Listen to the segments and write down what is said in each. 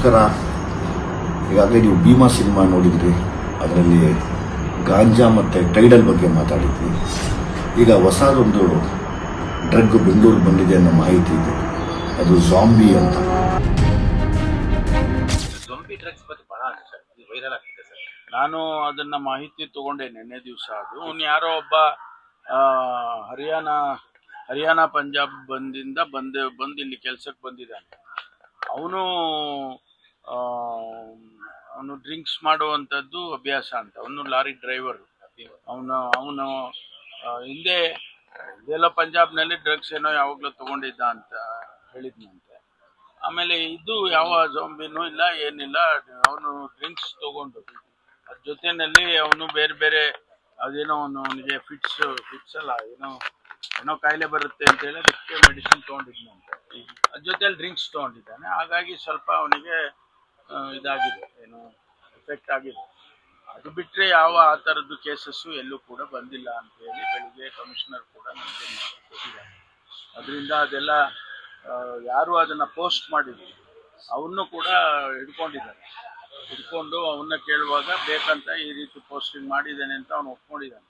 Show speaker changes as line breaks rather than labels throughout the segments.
ನಮಸ್ಕಾರ. ಈಗಾಗಲೇ ನೀವು ಭೀಮಾ ಸಿನಿಮಾ ನೋಡಿದ್ರಿ, ಅದರಲ್ಲಿ ಗಾಂಜಾ ಮತ್ತು ಟೈಡಲ್ ಬಗ್ಗೆ ಮಾತಾಡಿದ್ವಿ. ಈಗ ಹೊಸದೊಂದು ಡ್ರಗ್ ಬೆಂಗಳೂರು ಬಂದಿದೆ ಅನ್ನೋ ಮಾಹಿತಿ ಇದೆ, ಅದು ಜಾಂಬಿ ಅಂತ.
ಜಾಂಬಿ ಡ್ರಗ್ಸ್ ಬಗ್ಗೆ ಬಹಳ ವೈರಲ್ ಆಗ್ತಿದೆ ಸರ್. ನಾನು ಅದನ್ನ ಮಾಹಿತಿ ತಗೊಂಡೆ ನಿನ್ನೆ ದಿವಸ. ಅದು ಯಾರೋ ಒಬ್ಬ ಹರಿಯಾಣ ಪಂಜಾಬ್ ಬಂದು ಇಲ್ಲಿ ಕೆಲ್ಸಕ್ಕೆ ಬಂದಿದ್ದಾನೆ. ಅವನು ಡ್ರಿಂಕ್ಸ್ ಮಾಡುವಂಥದ್ದು ಅಭ್ಯಾಸ ಅಂತ. ಅವನು ಲಾರಿ ಡ್ರೈವರ್. ಅವನು ಹಿಂದೆ ಇದೆಲ್ಲ ಪಂಜಾಬ್ನಲ್ಲಿ ಡ್ರಗ್ಸ್ ಏನೋ ಯಾವಾಗಲೂ ತಗೊಂಡಿದ್ದ ಅಂತ ಹೇಳಿದ್ನಂತೆ. ಆಮೇಲೆ ಇದು ಯಾವ ಜಾಂಬಿನೂ ಇಲ್ಲ, ಏನಿಲ್ಲ. ಅವನು ಡ್ರಿಂಕ್ಸ್ ತಗೊಂಡು ಅದ್ರ ಜೊತೆಯಲ್ಲಿ ಅವನು ಬೇರೆ ಬೇರೆ ಅದೇನೋ ಅವನಿಗೆ ಫಿಟ್ಸ್ ಅಲ್ಲ, ಏನೋ ಕಾಯಿಲೆ ಬರುತ್ತೆ ಅಂತ ಹೇಳಿ ಅದಕ್ಕೆ ಮೆಡಿಸಿನ್ ತೊಗೊಂಡಿದ್ನಂತೆ. ಅದ್ರ ಜೊತೆಯಲ್ಲಿ ಡ್ರಿಂಕ್ಸ್ ತೊಗೊಂಡಿದ್ದಾನೆ. ಹಾಗಾಗಿ ಸ್ವಲ್ಪ ಅವನಿಗೆ ಇದಾಗಿದೆ, ಏನು ಎಫೆಕ್ಟ್ ಆಗಿದೆ. ಅದು ಬಿಟ್ಟರೆ ಯಾವ ಆ ಥರದ್ದು ಕೇಸಸ್ಸು ಎಲ್ಲೂ ಕೂಡ ಬಂದಿಲ್ಲ ಅಂತ ಹೇಳಿ ಬೆಳಿಗ್ಗೆ ಕಮಿಷನರ್ ಕೂಡ ನಮಗೆ ಕೊಟ್ಟಿದ್ದಾರೆ. ಅದರಿಂದ ಅದೆಲ್ಲ ಯಾರು ಅದನ್ನು ಪೋಸ್ಟ್ ಮಾಡಿದ್ರು ಅವನ್ನೂ ಕೂಡ ಹಿಡ್ಕೊಂಡು ಅವನ್ನ ಕೇಳುವಾಗ ಬೇಕಂತ ಈ ರೀತಿ ಪೋಸ್ಟಿಂಗ್ ಮಾಡಿದ್ದೇನೆ ಅಂತ ಅವನು ಒಪ್ಕೊಂಡಿದ್ದಾನೆ.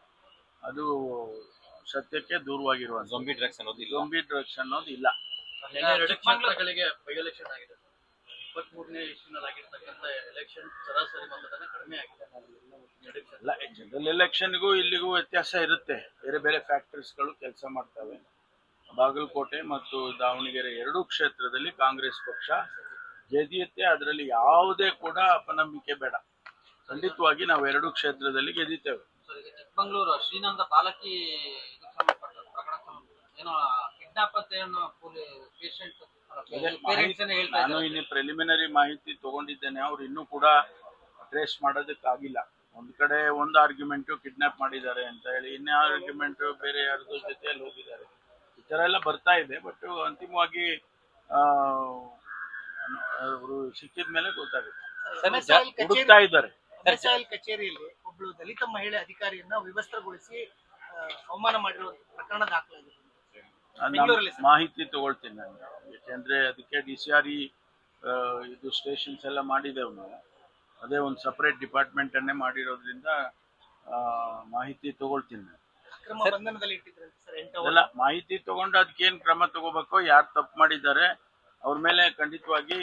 ಅದು ಸತ್ಯಕ್ಕೆ ದೂರವಾಗಿರುವಂಥ
ಜಾಂಬಿ ಡ್ರಗ್ಸ್
ಅನ್ನೋದು ಇಲ್ಲ.
ಕ್ಷೇತ್ರಗಳಿಗೆ ಬೈ ಎಲೆಕ್ಷನ್ ಆಗಿದೆ. 23ನೇ ಇಸ್ವಿನಲ್ಲಿ ಆಗಿರ್ತಕ್ಕಂಥ ಎಲೆಕ್ಷನ್ ಸರಾಸರಿ ಮತದಾನ ಕಡಿಮೆ ಆಗಿದೆ.
ಅಲ್ಲ, ಜನರಲ್ ಎಲೆಕ್ಷನ್ಗೂ ಇಲ್ಲಿಗೂ ವ್ಯತ್ಯಾಸ ಇರುತ್ತೆ. ಬೇರೆ ಬೇರೆ ಫ್ಯಾಕ್ಟರ್ಸ್ಗಳು ಕೆಲಸ ಮಾಡ್ತವೆ. ಬಾಗಲಕೋಟೆ ಮತ್ತು ದಾವಣಗೆರೆ ಎರಡೂ ಕ್ಷೇತ್ರದಲ್ಲಿ ಕಾಂಗ್ರೆಸ್ ಪಕ್ಷ ಗೆದ್ದಿಯುತ್ತೆ. ಅದರಲ್ಲಿ ಯಾವುದೇ ಕೂಡ ಅಪನಂಬಿಕೆ ಬೇಡ. ಖಂಡಿತವಾಗಿ ನಾವು ಎರಡೂ ಕ್ಷೇತ್ರದಲ್ಲಿ ಗೆದ್ದಿದ್ದೇವೆ.
ಚಿಕ್ಕಮಗಳೂರು ಶ್ರೀನಂದ ಬಾಲಕಿ ಏನೋ ಕಿಡ್ನಾಪ್ ಅಂತ ಏನೋ ಪೇಷಂಟ್
ನಾನು ಇನ್ನು ಪ್ರಿಲಿಮಿನರಿ ಮಾಹಿತಿ ತಗೊಂಡಿದ್ದೇನೆ. ಅವ್ರು ಇನ್ನೂ ಕೂಡ ಟ್ರೇಸ್ ಮಾಡೋದಕ್ಕಾಗಿಲ್ಲ. ಒಂದ್ ಕಡೆ ಒಂದು ಆರ್ಗ್ಯುಮೆಂಟು ಕಿಡ್ನಾಪ್ ಮಾಡಿದ್ದಾರೆ ಅಂತ ಹೇಳಿ, ಇನ್ನೇ ಆರ್ಗ್ಯುಮೆಂಟ್ ಬೇರೆ ಯಾರ್ದು ಜೊತೆಯಲ್ಲಿ ಹೋಗಿದ್ದಾರೆ. ಈ ಥರ ಎಲ್ಲ ಬರ್ತಾ ಇದೆ. ಬಟ್ ಅಂತಿಮವಾಗಿ ಅವರು ಸಿಕ್ಕಿದ ಮೇಲೆ ಗೊತ್ತಾಗುತ್ತೆ. ಹುಡುಕ್ತಾ ಇದ್ದಾರೆ.
ಕಚೇರಿಯಲ್ಲಿ ಒಬ್ಳು ದಲಿತ ಮಹಿಳೆ ಅಧಿಕಾರಿಯನ್ನ ವಿವಸ್ತ್ರಗೊಳಿಸಿ ಅವಮಾನ ಮಾಡಿರೋ ಪ್ರಕರಣ ದಾಖಲಾಗಿದೆ.
ಮಾಹಿತಿ ತಗೊಳ್ತೀನಿ ನಾನು, ಯಾಕೆಂದ್ರೆ ಅದಕ್ಕೆ DCRE ಇದು ಸ್ಟೇಷನ್ಸ್ ಎಲ್ಲ ಮಾಡಿದೆವು ನಾವು. ಅದೇ ಒಂದು ಸಪರೇಟ್ ಡಿಪಾರ್ಟ್ಮೆಂಟ್ ಅನ್ನೇ ಮಾಡಿರೋದ್ರಿಂದ ಮಾಹಿತಿ ತಗೊಳ್ತೀನಿ. ಎಲ್ಲ ಮಾಹಿತಿ ತಗೊಂಡು ಅದಕ್ಕೇನು ಕ್ರಮ ತಗೋಬೇಕೋ, ಯಾರು ತಪ್ಪು ಮಾಡಿದ್ದಾರೆ ಅವ್ರ ಮೇಲೆ ಖಂಡಿತವಾಗಿ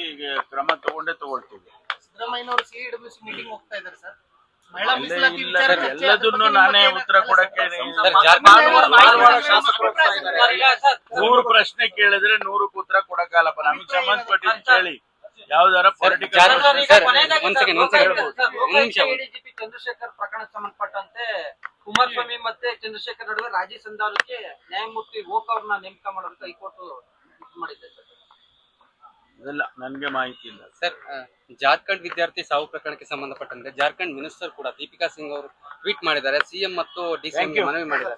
ಕ್ರಮ ತಗೊಳ್ತೀವಿ.
ಸಿದ್ದರಾಮಯ್ಯನವರು CWC ಮೀಟಿಂಗ್ ಹೋಗ್ತಾ ಇದ್ದಾರೆ ಸರ್.
ಎಲ್ಲದನ್ನು ನಾನೇ ಉತ್ತರ ಕೊಡಕ್ಕೆ 100 ಪ್ರಶ್ನೆ ಕೇಳಿದ್ರೆ 100ಕ್ಕೆ ಉತ್ತರ ಕೊಡಕ್ಕಾಗಲ್ಲಪ್ಪ. ನಮಗೆ ಸಂಬಂಧಪಟ್ಟಿದ್ದು ಕೇಳಿ. ಯಾವ್ದಾರ ಪೊಲಿಟಿಕಲ್
ಚಂದ್ರಶೇಖರ್ ಪ್ರಕರಣ ಸಂಬಂಧಪಟ್ಟಂತೆ ಕುಮಾರಸ್ವಾಮಿ ಮತ್ತೆ ಚಂದ್ರಶೇಖರ್ ನಡುವೆ ರಾಜಿ ಸಂಧಾನಕ್ಕೆ ನ್ಯಾಯಮೂರ್ತಿ ಓಕ್ ಅವ್ರನ್ನ ನೇಮಕ ಮಾಡೋದಕ್ಕೆ ಹೈಕೋರ್ಟ್ ಮಾಡಿದೆ ಸರ್.
ಇದೆಲ್ಲ ನನಗೆ ಮಾಹಿತಿ ಇಲ್ಲ
ಸರ್. ಜಾರ್ಖಂಡ್ ವಿದ್ಯಾರ್ಥಿ ಸಾವು ಪ್ರಕರಣಕ್ಕೆ ಸಂಬಂಧಪಟ್ಟಂತೆ ಜಾರ್ಖಂಡ್ ಮಿನಿಸ್ಟರ್ ಕೂಡ ದೀಪಿಕಾ ಸಿಂಗ್ ಅವರು ಟ್ವೀಟ್ ಮಾಡಿದ್ದಾರೆ. CM ಮತ್ತು DC ಮನವಿ ಮಾಡಿದ್ದಾರೆ.